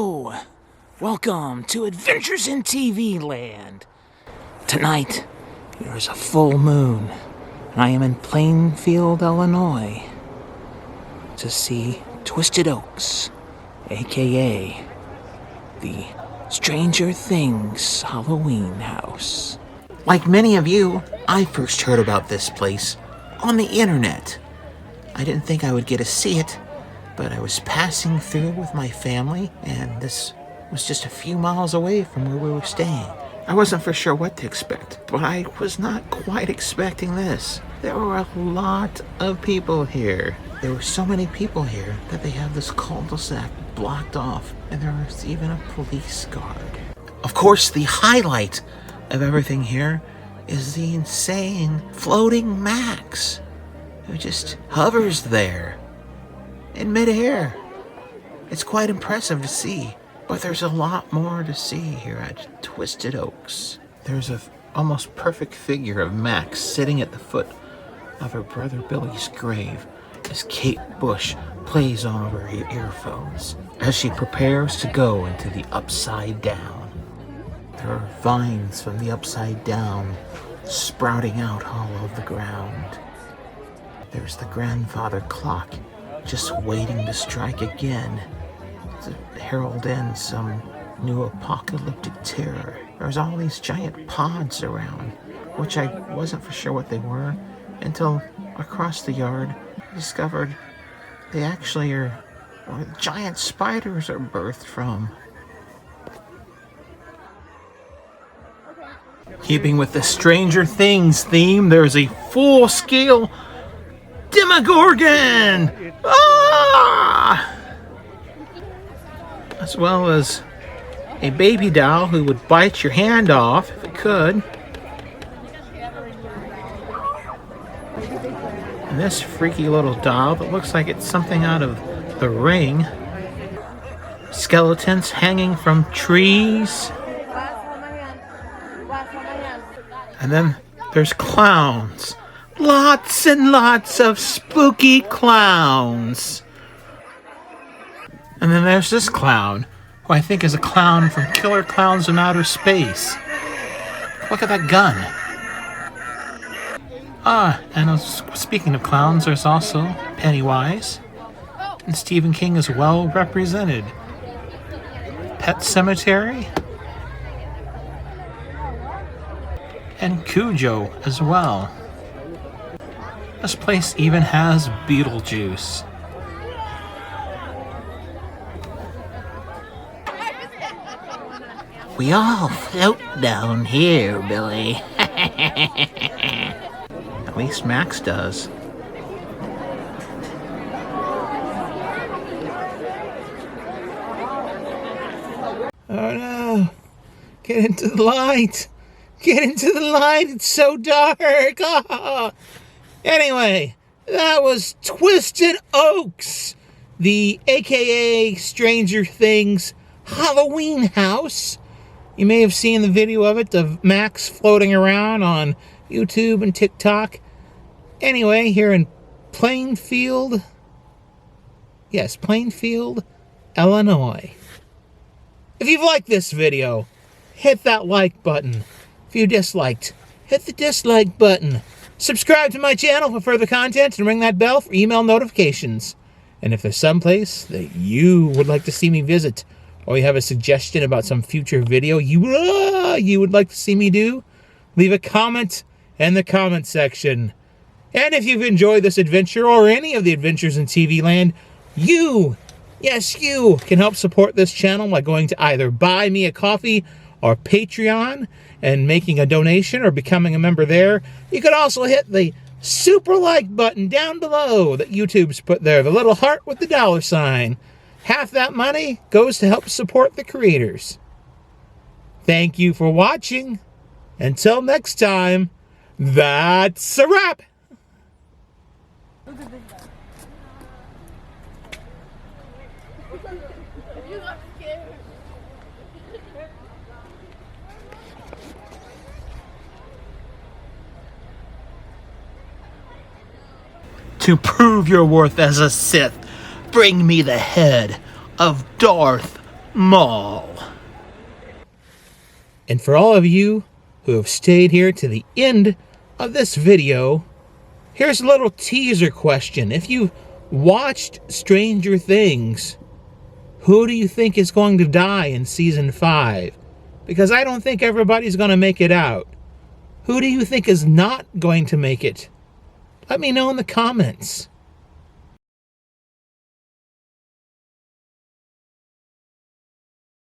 Hello! Welcome to Adventures in TV Land. Tonight, there is a full moon, and I am in Plainfield, Illinois, to see Twisted Oaks, aka the Stranger Things Halloween house. Like many of you, I first heard about this place on the internet. I didn't think I would get to see it, but I was passing through with my family, and this was just a few miles away from where we were staying. I wasn't for sure what to expect, but I was not quite expecting this. There were a lot of people here. There were so many people here that they have this cul-de-sac blocked off, and there was even a police guard. Of course, the highlight of everything here is the insane floating Max, who just hovers there in midair. It's quite impressive to see, but there's a lot more to see here at Twisted Oaks. There's a almost perfect figure of Max sitting at the foot of her brother Billy's grave as Kate Bush plays on her earphones as she prepares to go into the Upside Down. There are vines from the Upside Down sprouting out all over the ground. There's the grandfather clock just waiting to strike again to herald in some new apocalyptic terror. There's all these giant pods around, which I wasn't for sure what they were until across the yard I discovered they actually are where giant spiders are birthed from. Keeping with the Stranger Things theme, there's a full-scale Demogorgon! Ah! As well as a baby doll who would bite your hand off if it could. And this freaky little doll that looks like it's something out of The Ring. Skeletons hanging from trees. And then there's clowns. Lots and lots of spooky clowns. And then there's this clown, who I think is a clown from Killer Clowns in Outer Space. Look at that gun. And speaking of clowns, there's also Pennywise. And Stephen King is well represented. Pet Sematary. And Cujo as well. This place even has Beetlejuice. We all float down here, Billy. At least Max does. Oh no! Get into the light! Get into the light! It's so dark! Oh. Anyway, that was Twisted Oaks, the aka Stranger Things Halloween house. You may have seen the video of it, of Max floating around on YouTube and TikTok. Anyway, here in Plainfield, Illinois. If you've liked this video, hit that like button. If you disliked, hit the dislike button. Subscribe to my channel for further content and ring that bell for email notifications. And if there's someplace that you would like to see me visit, or you have a suggestion about some future video you would like to see me do, leave a comment in the comment section. And if you've enjoyed this adventure or any of the adventures in TV Land, you can help support this channel by going to either Buy Me a Coffee or Patreon and making a donation or becoming a member there. You could also hit the super like button down below that YouTube's put there, the little heart with the $sign. Half that money goes to help support the creators. Thank you for watching. Until next time, that's a wrap. To prove your worth as a Sith, bring me the head of Darth Mall. And for all of you who have stayed here to the end of this video, here's a little teaser question. If you watched Stranger Things, who do you think is going to die in season 5? Because I don't think everybody's going to make it out. Who do you think is not going to make it? Let me know in the comments.